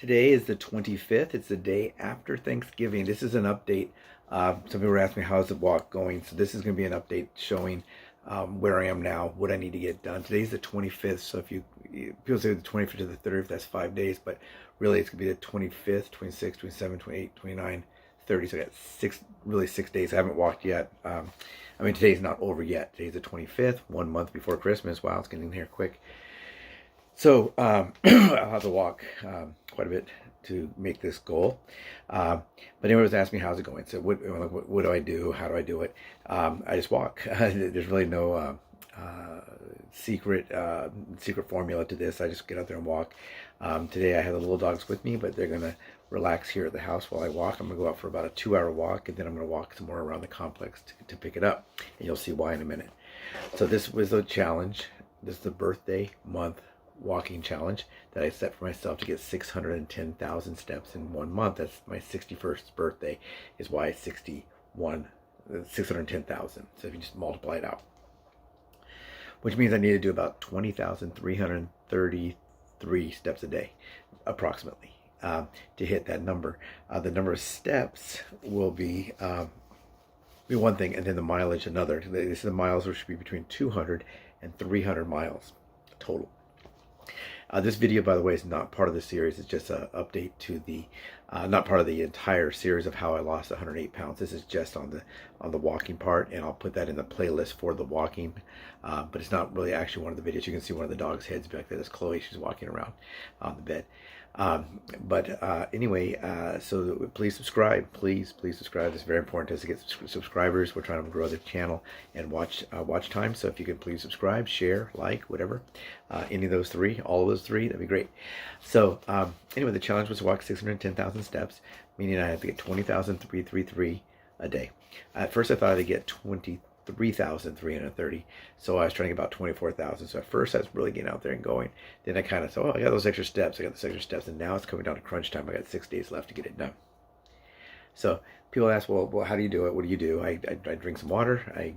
Today is the 25th. It's the day after Thanksgiving. This is an update. Some people were asking me how's the walk going. So this is going to be an update showing where I am now, what I need to get done. Today's the 25th. So if people say the 25th to the 30th, that's 5 days. But really it's going to be the 25th, 26th, 27th, 28th, 29th, 30th. So I got really 6 days. I haven't walked yet. I mean, today's not over yet. Today's the 25th, 1 month before Christmas. Wow, it's getting here quick. So I'll have to walk quite a bit to make this goal. But anyone was asking me how's it going. So what do I do? How do I do it? I just walk. There's really no secret formula to this. I just get out there and walk. Today I have the little dogs with me, but they're gonna relax here at the house while I walk. I'm gonna go out for about a 2-hour walk, and then I'm gonna walk some more around the complex to pick it up, and you'll see why in a minute. So this was a challenge. This is the birthday month walking challenge that I set for myself to get 610,000 steps in 1 month. That's my 61st birthday, is why it's 610,000. So if you just multiply it out, which means I need to do about 20,333 steps a day, approximately, to hit that number. The number of steps will be one thing, and then the mileage another. This is the miles, which should be between 200 and 300 miles total. This video, by the way, is not part of the series. It's just an update to the, not part of the entire series of how I lost 108 pounds. This is just on the walking part, and I'll put that in the playlist for the walking. But it's not really actually one of the videos. You can see one of the dog's heads back there. That's Chloe. She's walking around on the bed. Anyway, so please subscribe. Please subscribe. It's very important to us to get subscribers. We're trying to grow the channel and watch time. So if you could please subscribe, share, like, whatever, any of those three, all of those three, that'd be great. So anyway, the challenge was to walk 610,000 steps, meaning I had to get 20,333 a day. At first I thought I'd get 23,330, so I was trying to get about 24,000. So at first I was really getting out there and going. Then I kind of thought, oh, I got those extra steps, and now it's coming down to crunch time. I got 6 days left to get it done. So people ask, well, how do you do it? What do you do? I drink some water, I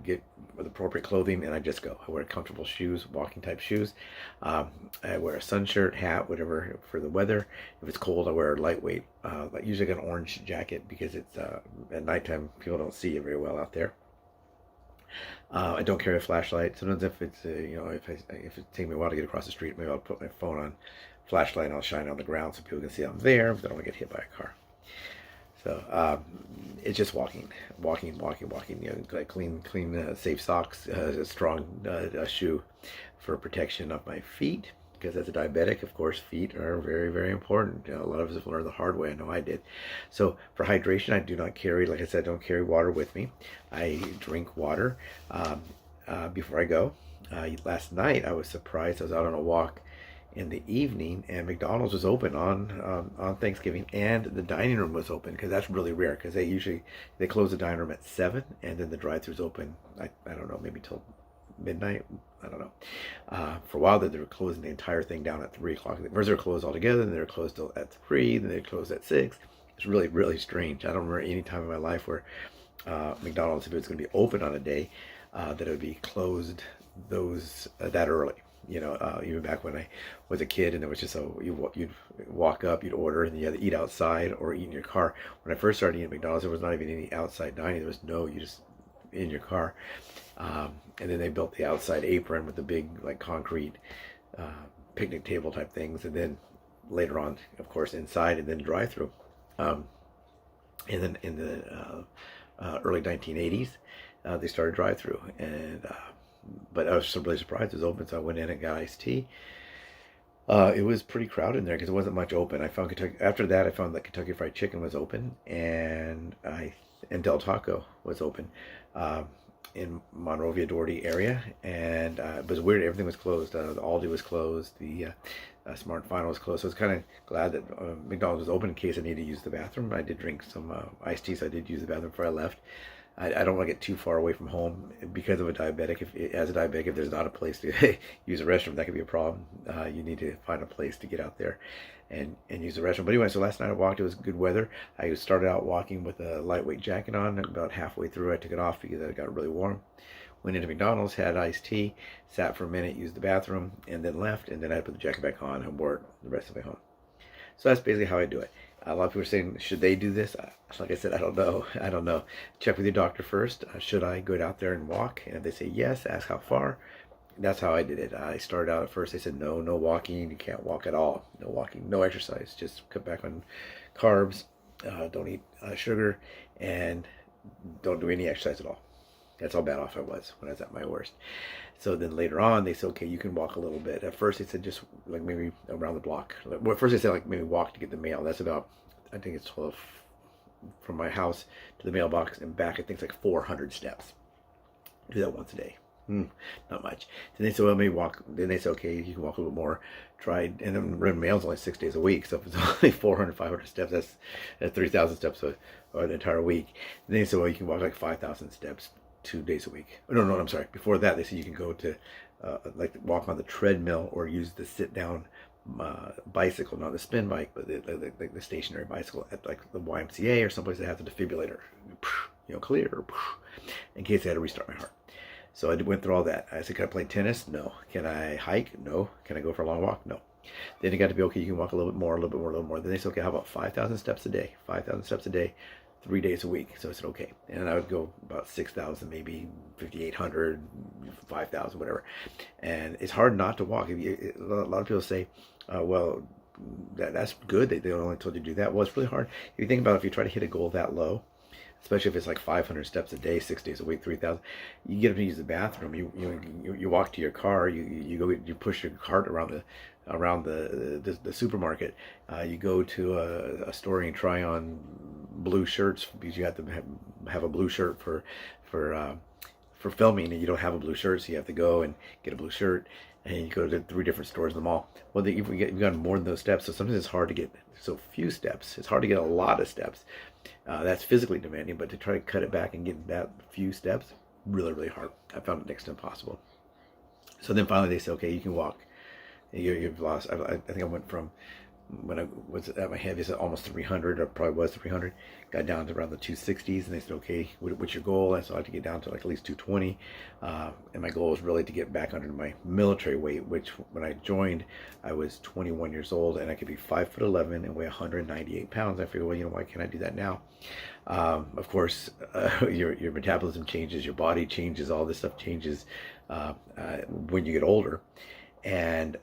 get with appropriate clothing, and I just go. I wear comfortable shoes, walking type shoes. I wear a sun shirt, hat, whatever for the weather. If it's cold, I wear a lightweight, like usually an orange jacket, because it's at nighttime people don't see it very well out there. I don't carry a flashlight. Sometimes if it's if it's taking me a while to get across the street, maybe I'll put my phone on flashlight and I'll shine it on the ground so people can see I'm there, but I don't want to get hit by a car. So it's just walking. Like clean, safe socks, a strong shoe for protection of my feet, because as a diabetic, of course, feet are very, very important. A lot of us have learned the hard way. I know I did. So for hydration, I do not carry, like I said, don't carry water with me. I drink water before I go. Last night, I was surprised. I was out on a walk in the evening, and McDonald's was open on Thanksgiving, and the dining room was open, because that's really rare, because they close the dining room at 7, and then the drive-thru's open, I don't know, maybe till midnight. I don't know. For a while they were closing the entire thing down at 3 o'clock. First they were closed altogether, then they were closed at 3, then they closed at 6. It's really, really strange. I don't remember any time in my life where McDonald's, if it was going to be open on a day, that it would be closed that early. Even back when I was a kid, and it was just you'd walk up, you'd order, and you had to eat outside or eat in your car. When I first started eating at McDonald's, there was not even any outside dining. There was you just in your car. And then they built the outside apron with the big, like, concrete picnic table type things, and then later on, of course, inside, and then drive-through. And then in the early 1980s, they started drive-through, and but I was really surprised it was open, so I went in and got iced tea. It was pretty crowded in there because it wasn't much open. After that, I found that Kentucky Fried Chicken was open, and Del Taco was open in Monrovia, Doherty area, and it was weird. Everything was closed. The Aldi was closed. The Smart Final was closed. So I was kind of glad that McDonald's was open in case I needed to use the bathroom. I did drink some iced tea, so I did use the bathroom before I left. I don't want to get too far away from home because of a diabetic. As a diabetic, if there's not a place to use a restroom, that could be a problem. You need to find a place to get out there and use the restroom. But anyway, so last night I walked. It was good weather. I started out walking with a lightweight jacket on. About halfway through, I took it off because it got really warm. Went into McDonald's, had iced tea, sat for a minute, used the bathroom, and then left. And then I put the jacket back on and wore it the rest of the way home. So that's basically how I do it. A lot of people are saying, should they do this? Like I said, I don't know. I don't know. Check with your doctor first. Should I go out there and walk? And if they say yes, ask how far. That's how I did it. I started out at first. They said, no, no walking. You can't walk at all. No walking, no exercise. Just cut back on carbs. Don't eat sugar, and don't do any exercise at all. That's how bad off I was when I was at my worst. So then later on, they said, okay, you can walk a little bit. At first, they said just like maybe around the block. Well, at first, they said like maybe walk to get the mail. That's about, I think it's 12 from my house to the mailbox and back. I think it's like 400 steps. Do that once a day. Not much. Then they said, well, maybe walk. Then they said, okay, you can walk a little more. Tried, and then run mail's only 6 days a week, so if it's only 400, 500 steps, that's 3,000 steps or an entire week. And then they said, well, you can walk like 5,000 steps 2 days a week. No, I'm sorry. Before that, they said you can go to like walk on the treadmill or use the sit-down bicycle, not the spin bike, but the stationary bicycle at like the YMCA or someplace that has a defibrillator, clear, in case I had to restart my heart. So I went through all that. I said, can I play tennis? No. Can I hike? No. Can I go for a long walk? No. Then it got to be, okay, you can walk a little bit more, a little bit more, a little more. Then they said, okay, how about 5,000 steps a day? 5,000 steps a day, 3 days a week. So I said, okay. And I would go about 6,000, maybe 5,800, 5,000, whatever. And it's hard not to walk. A lot of people say, well, that's good. They only told you to do that. Well, it's really hard. If you think about it, if you try to hit a goal that low, especially if it's like 500 steps a day, 6 days a week, 3,000. You get up and use the bathroom. You walk to your car. You push your cart around the supermarket. You go to a store and try on blue shirts because you have to have a blue shirt for filming, and you don't have a blue shirt, so you have to go and get a blue shirt. And you go to 3 different stores in the mall. Well, you've got more than those steps, so sometimes it's hard to get so few steps. It's hard to get a lot of steps. That's physically demanding, but to try to cut it back and get that few steps, really, really hard. I found it next to impossible. So then finally they said, okay, you can walk. You've lost, I think I went from, when I was at my heaviest, almost 300, or probably was 300, got down to around the 260s, and they said, okay, what's your goal? I said, I'd like to get down to like at least 220, and my goal was really to get back under my military weight, which when I joined, I was 21 years old, and I could be 5'11" and weigh 198 pounds. I figured, well, why can't I do that now? Of course, your metabolism changes, your body changes, all this stuff changes when you get older, and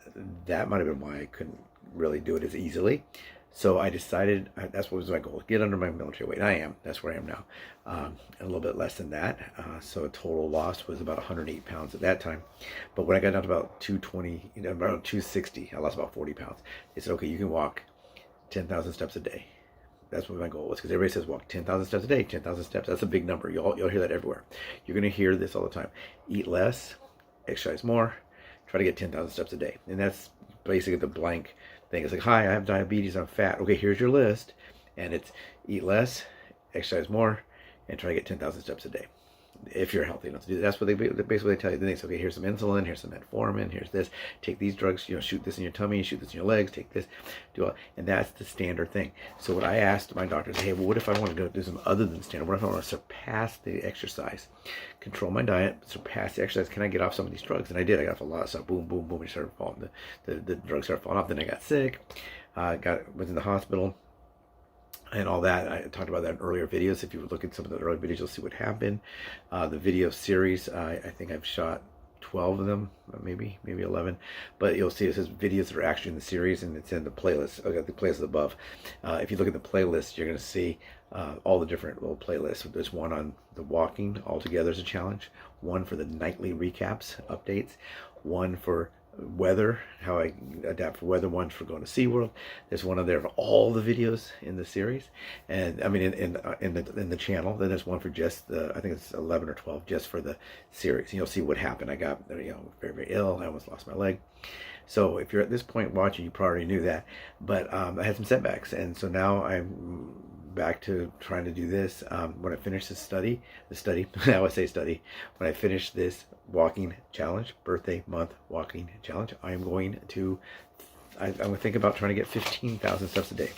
that might have been why I couldn't really do it as easily. So I decided that's what was my goal, get under my military weight. And I am. That's where I am now. A little bit less than that. So total loss was about 108 pounds at that time. But when I got down to about 220, around 260, I lost about 40 pounds. They said, okay, you can walk 10,000 steps a day. That's what my goal was, because everybody says walk 10,000 steps a day, 10,000 steps. That's a big number. You'll hear that everywhere. You're going to hear this all the time. Eat less, exercise more, try to get 10,000 steps a day. And that's basically the blank thing. It's like, hi, I have diabetes, I'm fat. Okay, here's your list. And it's eat less, exercise more, and try to get 10,000 steps a day. If you're healthy enough to do that. That's what they basically tell you. Then they say, okay, here's some insulin, here's some metformin, here's this. Take these drugs, shoot this in your tummy, shoot this in your legs, take this, do all. And that's the standard thing. So what I asked my doctors, hey, well, what if I want to go do something other than standard? What if I want to surpass the exercise? Control my diet, surpass the exercise. Can I get off some of these drugs? And I did. I got off a lot of stuff. Boom, boom, boom. It started falling. The drugs started falling off. Then I got sick. Was in the hospital. And all that. I talked about that in earlier videos. If you look at some of the earlier videos, you'll see what happened. The video series, I think I've shot 12 of them, maybe 11. But you'll see it says videos that are actually in the series, and it's in the playlist. I got the playlist above. If you look at the playlist, you're going to see all the different little playlists. There's one on the walking altogether as a challenge, one for the nightly recaps, updates, one for weather, how I adapt for weather, one for going to SeaWorld. There's one on there for all the videos in the series, and I mean in the channel. Then there's one for just I think it's 11 or 12 just for the series. And you'll see what happened. I got very, very ill. I almost lost my leg. So if you're at this point watching, you probably already knew that. But I had some setbacks, and so now I'm back to trying to do this. When I finish the study, now I say study, when I finish this walking challenge, birthday month walking challenge, I'm going to think about trying to get 15,000 steps a day.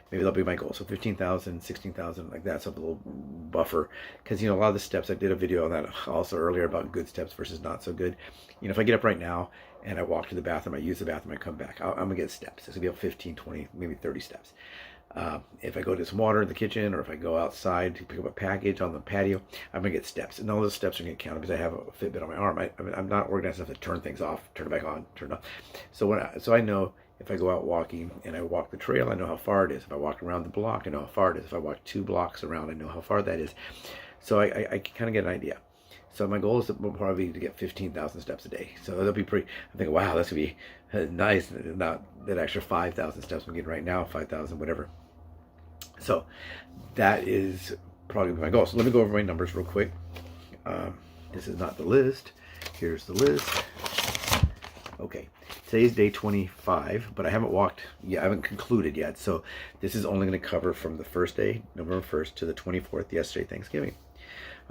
Maybe that'll be my goal. So 15,000, 16,000, like that. So a little buffer. Because, a lot of the steps, I did a video on that also earlier about good steps versus not so good. If I get up right now and I walk to the bathroom, I use the bathroom, I come back, I'm gonna get steps. It's gonna be about 15, 20, maybe 30 steps. If I go to some water in the kitchen, or if I go outside to pick up a package on the patio, I'm gonna get steps, and all those steps are gonna count because I have a Fitbit on my arm. I'm not organized enough to turn things off, turn it back on, turn it off. So I know if I go out walking and I walk the trail, I know how far it is. If I walk around the block, I know how far it is. If I walk 2 blocks around, I know how far that is. So I kind of get an idea. So my goal is probably to get 15,000 steps a day. So that'll be pretty. I'm thinking, wow, that's gonna be nice. Not that extra 5,000 steps I'm getting right now, 5,000, whatever. So that is probably my goal. So let me go over my numbers real quick. This is not the list. Here's the list. Okay, today's day 25, but I haven't walked yet. I haven't concluded yet. So this is only going to cover from the first day, November 1st, to the 24th, yesterday, Thanksgiving.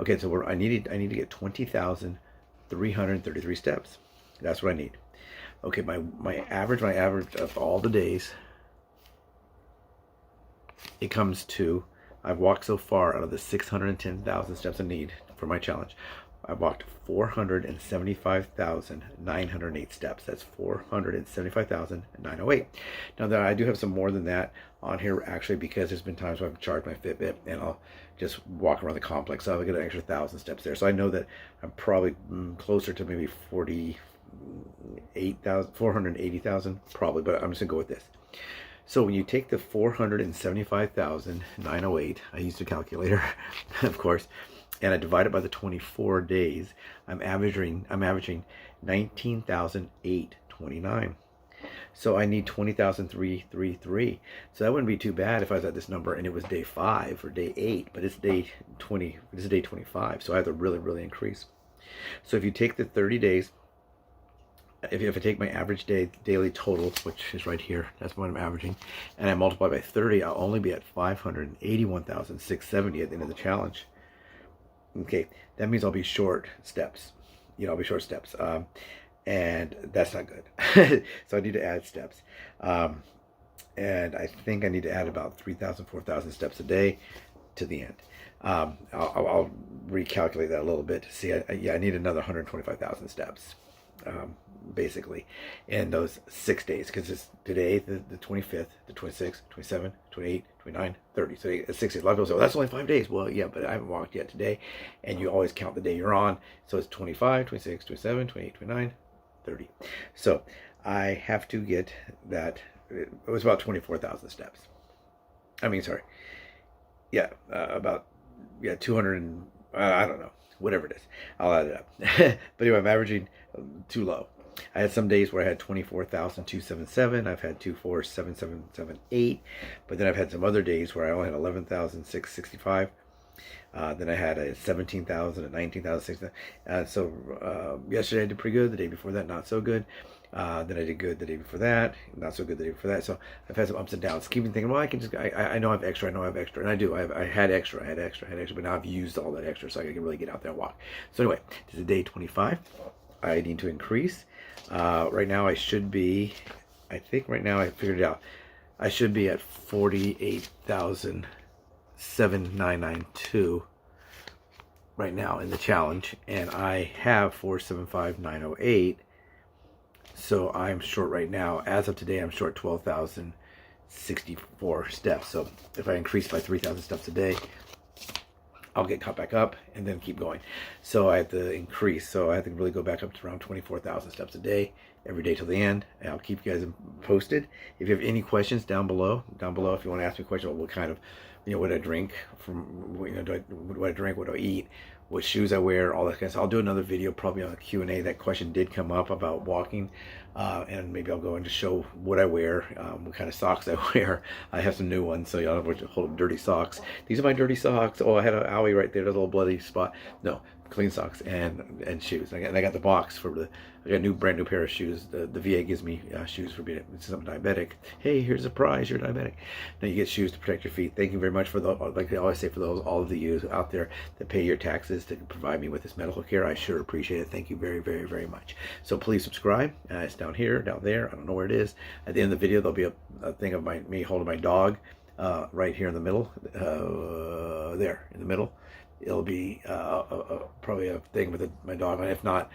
Okay, so I need to get 20,333 steps. That's what I need. Okay, my average of all the days, it comes to, I've walked so far out of the 610,000 steps I need for my challenge. I've walked 475,908 steps. That's 475,908. Now that I do have some more than that on here, actually, because there's been times where I've charged my Fitbit and I'll just walk around the complex. So I'll get an extra 1,000 steps there. So I know that I'm probably closer to maybe 480,000 probably, but I'm just gonna go with this. So when you take the 475,908, I used a calculator, of course, and I divide it by the 24 days, I'm averaging 19,829. So I need 20,333. So that wouldn't be too bad if I was at this number and it was day 5 or day 8, but it's day 20. This is day 25. So I have to really increase. So if you take the 30 days, if I take my average daily total, which is right here, that's what I'm averaging, and I multiply by 30, I'll only be at 581,670 at the end of the challenge. Okay, that means I'll be short steps. I'll be short steps. And that's not good. So I need to add steps. And I think I need to add about 3,000, 4,000 steps a day to the end. I'll recalculate that a little bit to see. I need another 125,000 steps, basically, in those 6 days, because it's today, the 25th, the 26th, 27th, 28th, 29th, 30. So it's 6 days. A lot of people say, well, that's only 5 days. Well, yeah, but I haven't walked yet today. And you always count the day you're on. So it's 25, 26, 27, 28, 29, 30. So I have to get that. It was about 24,000 steps. I mean, sorry. Yeah, 200 and, I don't know, whatever it is. I'll add it up. But anyway, I'm averaging too low. I had some days where I had 24,277. I've had 24,778. But then I've had some other days where I only had 11,665. Then I had a 17,000, a 19,000. So yesterday I did pretty good. The day before that, not so good. Then I did good the day before that, not so good the day before that. So I've had some ups and downs. Keeping thinking, well, I can just, I know I have extra, and I do. I had extra, but now I've used all that extra, so I can really get out there and walk. So anyway, this is day 25. I need to increase. Right now I should be, I think right now I figured it out. I should be at 48,792 right now in the challenge, and I have 475,908. So I'm short right now. As of today, I'm short 12,064 steps. So if I increase by 3,000 steps a day, I'll get caught back up and then keep going. So I have to increase. So I have to really go back up to around 24,000 steps a day, every day till the end. And I'll keep you guys posted. If you have any questions down below, if you want to ask me a question about what kind of, what I drink, what I drink, what do I eat, what shoes I wear, all that kind of stuff. I'll do another video probably on the Q&A. That question did come up about walking, and maybe I'll go and just show what I wear, what kind of socks I wear. I have some new ones, so y'all have to hold dirty socks. These are my dirty socks. Oh, I had an owie right there, a little bloody spot. No, clean socks and shoes. And I got the box for I got a brand new pair of shoes. The VA gives me shoes for being, since I'm diabetic. Hey, here's a prize, you're diabetic. Now you get shoes to protect your feet. Thank you very much for like I always say, for all of you out there that pay your taxes to provide me with this medical care. I sure appreciate it. Thank you very, very, very much. So please subscribe. It's down here, down there. I don't know where it is. At the end of the video, there'll be a thing of me holding my dog right here in the middle. There, in the middle. It'll be probably a thing with my dog. And if not,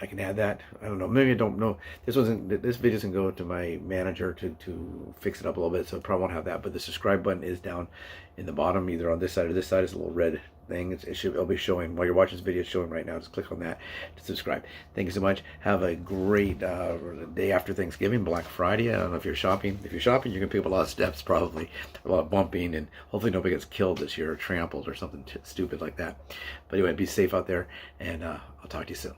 I can add that. I don't know. Maybe I don't know. This video doesn't go to my manager to fix it up a little bit, so it probably won't have that. But the subscribe button is down in the bottom, either on this side or this side. It's a little red thing. It'll be showing while you're watching this video. It's showing right now. Just click on that to subscribe. Thank you so much. Have a great day after Thanksgiving, Black Friday. I don't know if you're shopping. If you're shopping, you're gonna pick up a lot of steps, probably a lot of bumping, and hopefully nobody gets killed this year or trampled or something stupid like that. But anyway, be safe out there, and I'll talk to you soon.